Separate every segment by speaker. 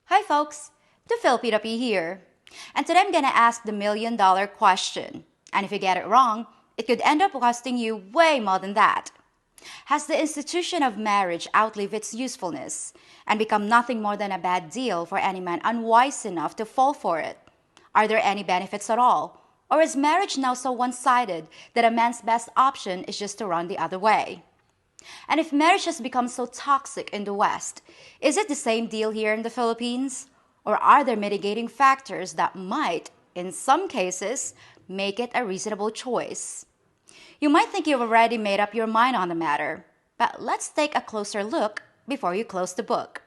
Speaker 1: Hi folks, the Filipino P here. And today I'm gonna ask the $1,000,000 question. And if you get it wrong, it could end up costing you way more than that. Has the institution of marriage outlived its usefulness and become nothing more than a bad deal for any man unwise enough to fall for it? Are there any benefits at all? Or is marriage now so one-sided that a man's best option is just to run the other way? And if marriage has become so toxic in the West, is it the same deal here in the Philippines? Or are there mitigating factors that might, in some cases, make it a reasonable choice? You might think you've already made up your mind on the matter, but let's take a closer look before you close the book.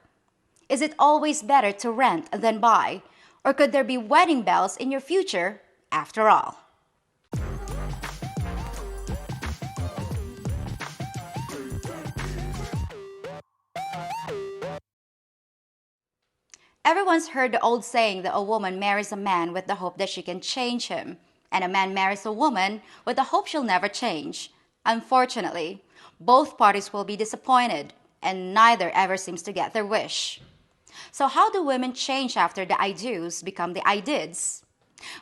Speaker 1: Is it always better to rent than buy? Or could there be wedding bells in your future after all? Everyone's heard the old saying that a woman marries a man with the hope that she can change him, and a man marries a woman with the hope she'll never change. Unfortunately, both parties will be disappointed, and neither ever seems to get their wish. So, how do women change after the I do's become the I dids?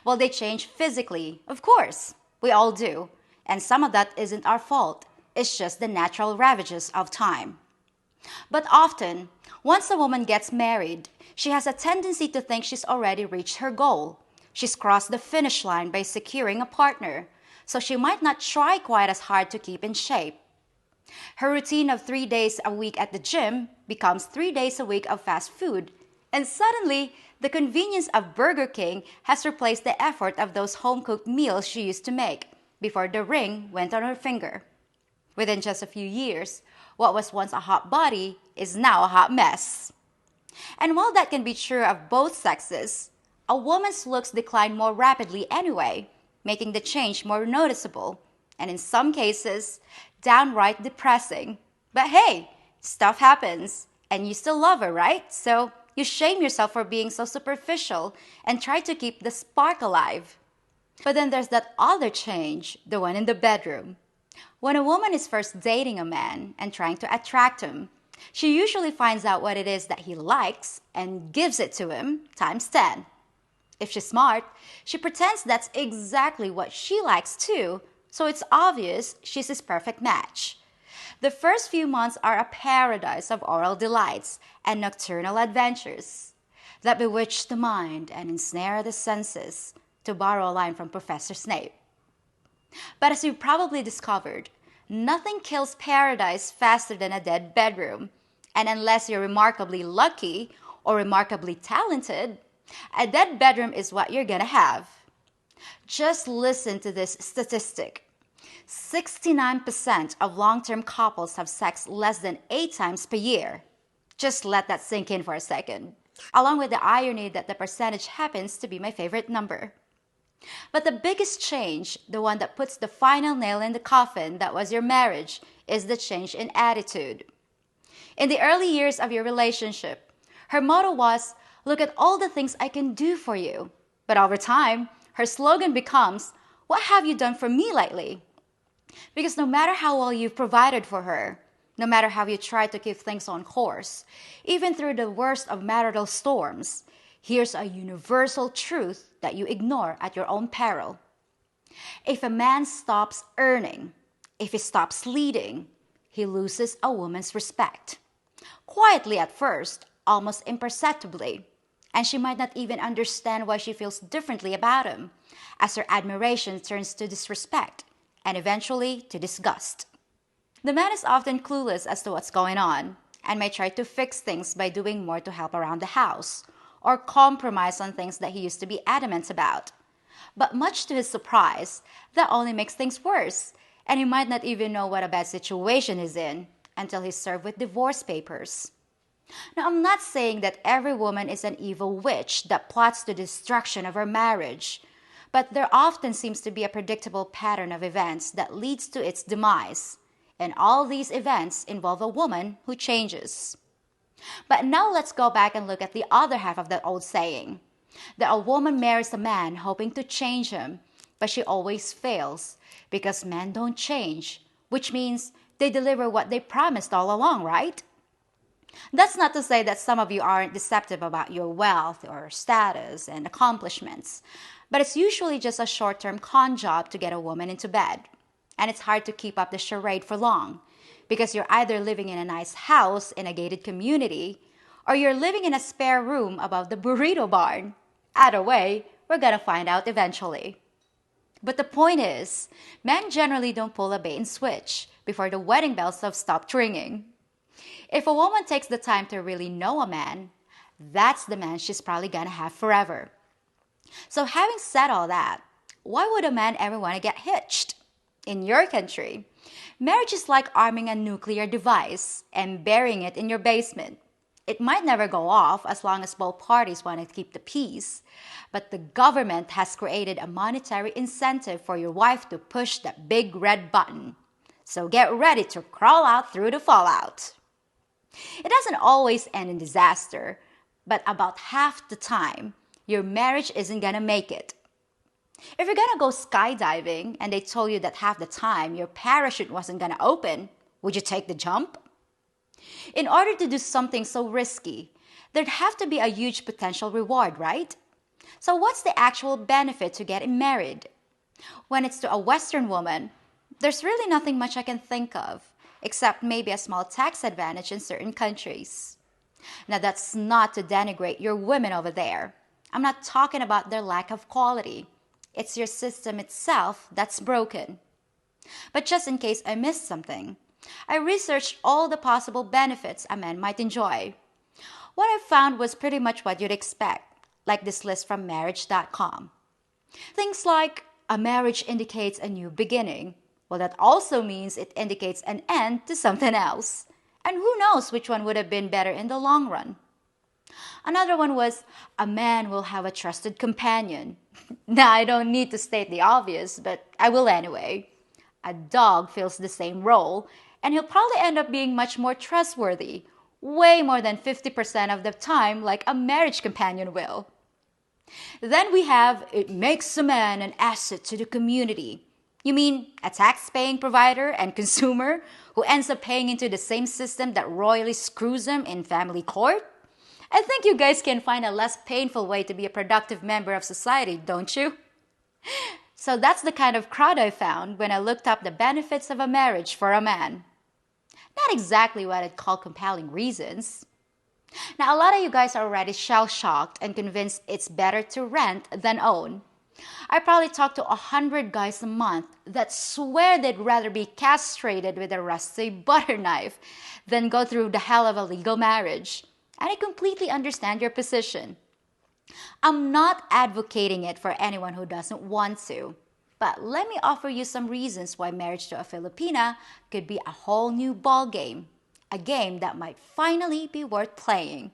Speaker 1: Well, they change physically, of course. We all do. And some of that isn't our fault, it's just the natural ravages of time. But often, once a woman gets married, she has a tendency to think she's already reached her goal. She's crossed the finish line by securing a partner, so she might not try quite as hard to keep in shape. Her routine of 3 days a week at the gym becomes 3 days a week of fast food, and suddenly, the convenience of Burger King has replaced the effort of those home-cooked meals she used to make before the ring went on her finger. Within just a few years, what was once a hot body is now a hot mess. And while that can be true of both sexes, a woman's looks decline more rapidly anyway, making the change more noticeable, and in some cases, downright depressing. But hey, stuff happens, and you still love her, right? So you shame yourself for being so superficial and try to keep the spark alive. But then there's that other change, the one in the bedroom. When a woman is first dating a man and trying to attract him, she usually finds out what it is that he likes and gives it to him times 10. If she's smart, she pretends that's exactly what she likes too, so it's obvious she's his perfect match. The first few months are a paradise of oral delights and nocturnal adventures that bewitch the mind and ensnare the senses, to borrow a line from Professor Snape. But as you've probably discovered, nothing kills paradise faster than a dead bedroom. And unless you're remarkably lucky or remarkably talented, a dead bedroom is what you're gonna have. Just listen to this statistic. 69% of long-term couples have sex less than 8 times per year. Just let that sink in for a second. Along with the irony that the percentage happens to be my favorite number. But the biggest change, the one that puts the final nail in the coffin that was your marriage, is the change in attitude. In the early years of your relationship, her motto was, "Look at all the things I can do for you." But over time, her slogan becomes, "What have you done for me lately?" Because no matter how well you've provided for her, no matter how you try to keep things on course, even through the worst of marital storms, here's a universal truth that you ignore at your own peril. If a man stops earning, if he stops leading, he loses a woman's respect. Quietly at first, almost imperceptibly, and she might not even understand why she feels differently about him, as her admiration turns to disrespect, and eventually to disgust. The man is often clueless as to what's going on, and may try to fix things by doing more to help around the house, or compromise on things that he used to be adamant about. But much to his surprise, that only makes things worse, and he might not even know what a bad situation he's in until he's served with divorce papers. Now, I'm not saying that every woman is an evil witch that plots the destruction of her marriage, but there often seems to be a predictable pattern of events that leads to its demise, and all these events involve a woman who changes. But now let's go back and look at the other half of that old saying, that a woman marries a man hoping to change him, but she always fails because men don't change, which means they deliver what they promised all along, right? That's not to say that some of you aren't deceptive about your wealth or status and accomplishments, but it's usually just a short term con job to get a woman into bed. And it's hard to keep up the charade for long because you're either living in a nice house in a gated community or you're living in a spare room above the burrito barn. Either way, we're gonna find out eventually. But the point is, men generally don't pull a bait and switch before the wedding bells have stopped ringing. If a woman takes the time to really know a man, that's the man she's probably gonna have forever. So having said all that, why would a man ever want to get hitched? In your country, marriage is like arming a nuclear device and burying it in your basement. It might never go off as long as both parties want to keep the peace, but the government has created a monetary incentive for your wife to push that big red button. So get ready to crawl out through the fallout. It doesn't always end in disaster, but about half the time, your marriage isn't gonna make it. If you're gonna go skydiving and they told you that half the time your parachute wasn't gonna open, would you take the jump? In order to do something so risky, there'd have to be a huge potential reward, right? So what's the actual benefit to getting married? When it's to a Western woman, there's really nothing much I can think of, except maybe a small tax advantage in certain countries. Now that's not to denigrate your women over there. I'm not talking about their lack of quality. It's your system itself that's broken. But just in case I missed something, I researched all the possible benefits a man might enjoy. What I found was pretty much what you'd expect, like this list from marriage.com. Things like a marriage indicates a new beginning. Well, that also means it indicates an end to something else. And who knows which one would have been better in the long run. Another one was, a man will have a trusted companion. Now, I don't need to state the obvious, but I will anyway. A dog fills the same role, and he'll probably end up being much more trustworthy, way more than 50% of the time, like a marriage companion will. Then we have, it makes a man an asset to the community. You mean a tax-paying provider and consumer who ends up paying into the same system that royally screws him in family court? I think you guys can find a less painful way to be a productive member of society, don't you? So that's the kind of crowd I found when I looked up the benefits of a marriage for a man. Not exactly what I'd call compelling reasons. Now, a lot of you guys are already shell-shocked and convinced it's better to rent than own. I probably talk to 100 guys a month that swear they'd rather be castrated with a rusty butter knife than go through the hell of a legal marriage. And I completely understand your position. I'm not advocating it for anyone who doesn't want to. But let me offer you some reasons why marriage to a Filipina could be a whole new ball game. A game that might finally be worth playing.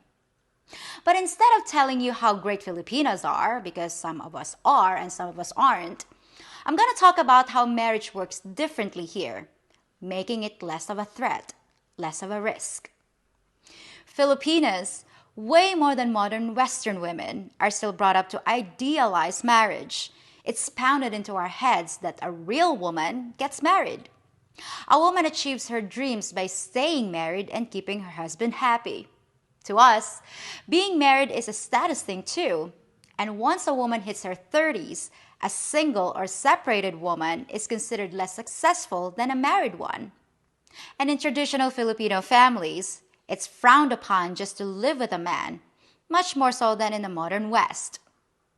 Speaker 1: But instead of telling you how great Filipinas are, because some of us are and some of us aren't, I'm going to talk about how marriage works differently here, making it less of a threat, less of a risk. Filipinas, way more than modern Western women, are still brought up to idealize marriage. It's pounded into our heads that a real woman gets married. A woman achieves her dreams by staying married and keeping her husband happy. To us, being married is a status thing too. And once a woman hits her 30s, a single or separated woman is considered less successful than a married one. And in traditional Filipino families, it's frowned upon just to live with a man, much more so than in the modern West.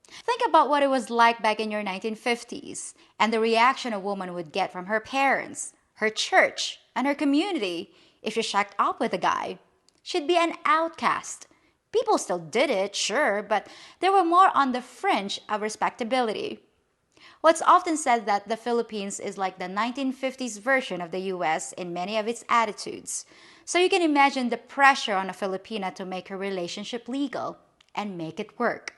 Speaker 1: Think about what it was like back in your 1950s and the reaction a woman would get from her parents, her church, and her community if she shacked up with a guy. She'd be an outcast. People still did it, sure, but they were more on the fringe of respectability. What's often said that the Philippines is like the 1950s version of the US in many of its attitudes. So you can imagine the pressure on a Filipina to make her relationship legal and make it work.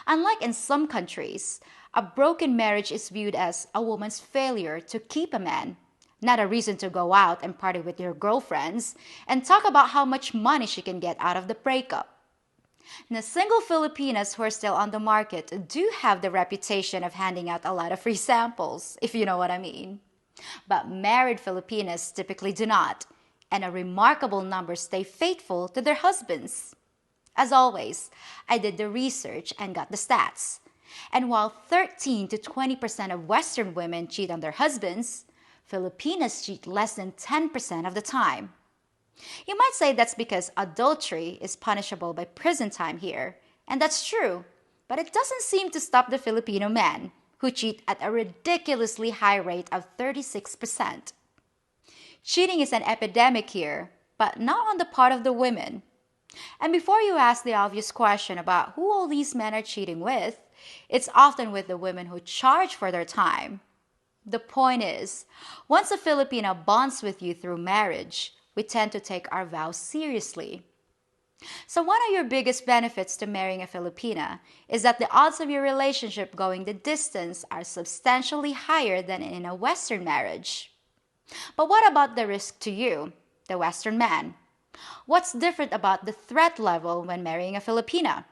Speaker 1: Unlike in some countries, a broken marriage is viewed as a woman's failure to keep a man, not a reason to go out and party with your girlfriends and talk about how much money she can get out of the breakup. Now, single Filipinas who are still on the market do have the reputation of handing out a lot of free samples, if you know what I mean. But married Filipinas typically do not, and a remarkable number stay faithful to their husbands. As always, I did the research and got the stats. And while 13 to 20% of Western women cheat on their husbands, Filipinas cheat less than 10% of the time. You might say that's because adultery is punishable by prison time here, and that's true, but it doesn't seem to stop the Filipino men, who cheat at a ridiculously high rate of 36%. Cheating is an epidemic here, but not on the part of the women. And before you ask the obvious question about who all these men are cheating with, it's often with the women who charge for their time. The point is, once a Filipina bonds with you through marriage, we tend to take our vows seriously. So one of your biggest benefits to marrying a Filipina is that the odds of your relationship going the distance are substantially higher than in a Western marriage. But what about the risk to you, the Western man? What's different about the threat level when marrying a Filipina?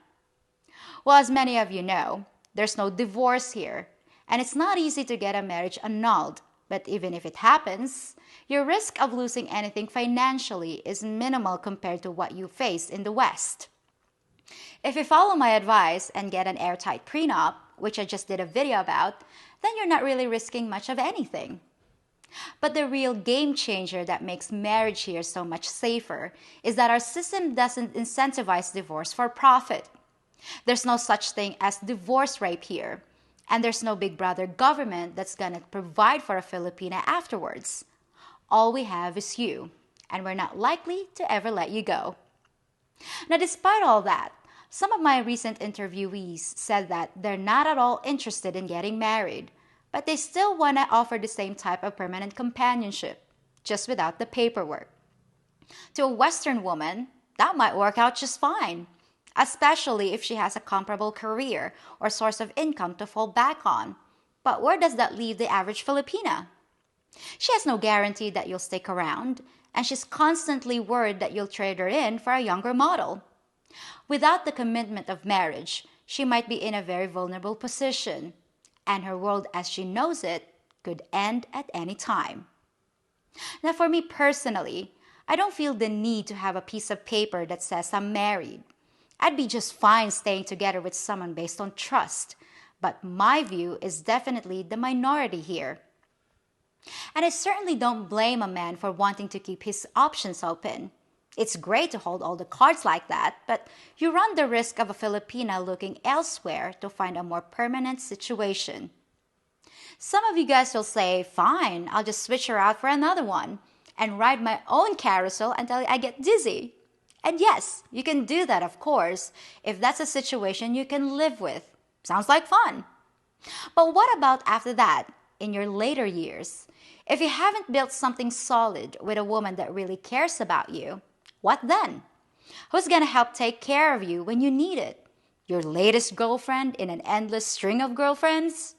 Speaker 1: Well, as many of you know, there's no divorce here, and it's not easy to get a marriage annulled. But even if it happens, your risk of losing anything financially is minimal compared to what you face in the West. If you follow my advice and get an airtight prenup, which I just did a video about, then you're not really risking much of anything. But the real game changer that makes marriage here so much safer is that our system doesn't incentivize divorce for profit. There's no such thing as divorce rape here. And there's no big brother government that's gonna provide for a Filipina afterwards. All we have is you, and we're not likely to ever let you go. Now, despite all that, some of my recent interviewees said that they're not at all interested in getting married, but they still wanna offer the same type of permanent companionship, just without the paperwork. To a Western woman, that might work out just fine, especially if she has a comparable career or source of income to fall back on. But where does that leave the average Filipina? She has no guarantee that you'll stick around, and she's constantly worried that you'll trade her in for a younger model. Without the commitment of marriage, she might be in a very vulnerable position, and her world as she knows it could end at any time. Now, for me personally, I don't feel the need to have a piece of paper that says I'm married. I'd be just fine staying together with someone based on trust, but my view is definitely the minority here. And I certainly don't blame a man for wanting to keep his options open. It's great to hold all the cards like that, but you run the risk of a Filipina looking elsewhere to find a more permanent situation. Some of you guys will say, fine, I'll just switch her out for another one and ride my own carousel until I get dizzy. And yes, you can do that, of course, if that's a situation you can live with. Sounds like fun. But what about after that, in your later years? If you haven't built something solid with a woman that really cares about you, what then? Who's gonna help take care of you when you need it? Your latest girlfriend in an endless string of girlfriends?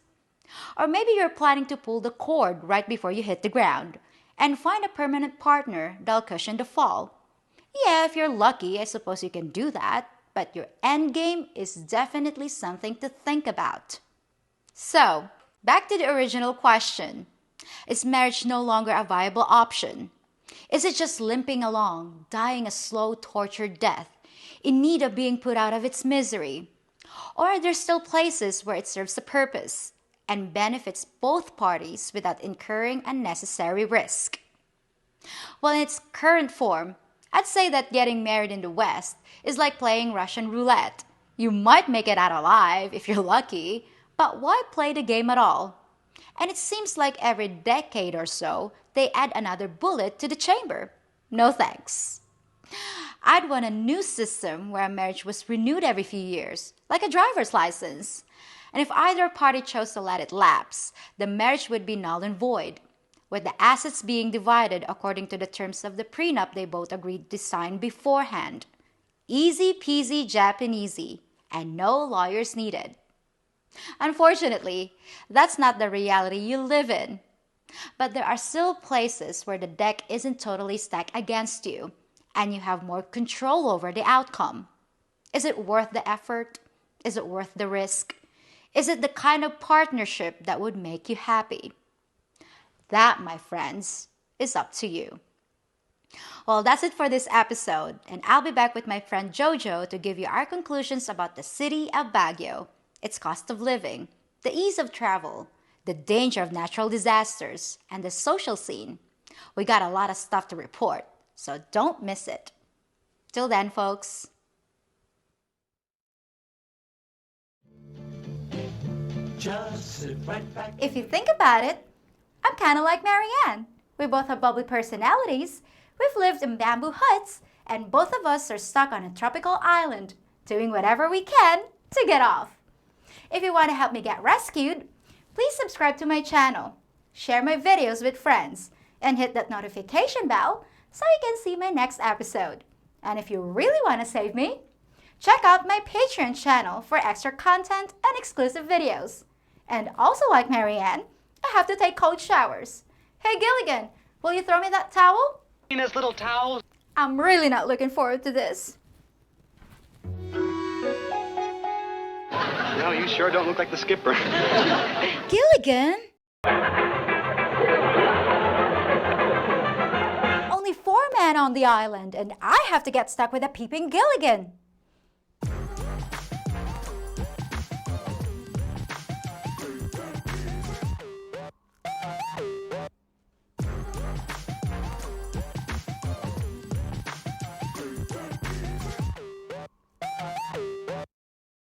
Speaker 1: Or maybe you're planning to pull the cord right before you hit the ground and find a permanent partner that'll cushion the fall. Yeah, if you're lucky, I suppose you can do that, but your end game is definitely something to think about. So, back to the original question. Is marriage no longer a viable option? Is it just limping along, dying a slow, tortured death, in need of being put out of its misery? Or are there still places where it serves a purpose and benefits both parties without incurring unnecessary risk? Well, in its current form, I'd say that getting married in the West is like playing Russian roulette. You might make it out alive if you're lucky, but why play the game at all? And it seems like every decade or so, they add another bullet to the chamber. No thanks. I'd want a new system where a marriage was renewed every few years, like a driver's license. And if either party chose to let it lapse, the marriage would be null and void, with the assets being divided according to the terms of the prenup they both agreed to sign beforehand. Easy peasy Japanesey, and no lawyers needed. Unfortunately, that's not the reality you live in. But there are still places where the deck isn't totally stacked against you, and you have more control over the outcome. Is it worth the effort? Is it worth the risk? Is it the kind of partnership that would make you happy? That, my friends, is up to you. Well, that's it for this episode, and I'll be back with my friend Jojo to give you our conclusions about the city of Baguio, its cost of living, the ease of travel, the danger of natural disasters, and the social scene. We got a lot of stuff to report, so don't miss it. Till then, folks.
Speaker 2: Just sit right back.
Speaker 1: If you think about it, I'm kind of like Marianne. We both have bubbly personalities. We've lived in bamboo huts, and both of us are stuck on a tropical island, doing whatever we can to get off. If you want to help me get rescued, please subscribe to my channel, share my videos with friends, and hit that notification bell so you can see my next episode. And if you really want to save me, check out my Patreon channel for extra content and exclusive videos. And also like Marianne, I have to take cold showers. Hey Gilligan, will you throw me that towel?
Speaker 2: This little towel.
Speaker 1: I'm really not looking forward to this.
Speaker 2: No, you sure don't look like the skipper.
Speaker 1: Gilligan? Only 4 men on the island, and I have to get stuck with a peeping Gilligan.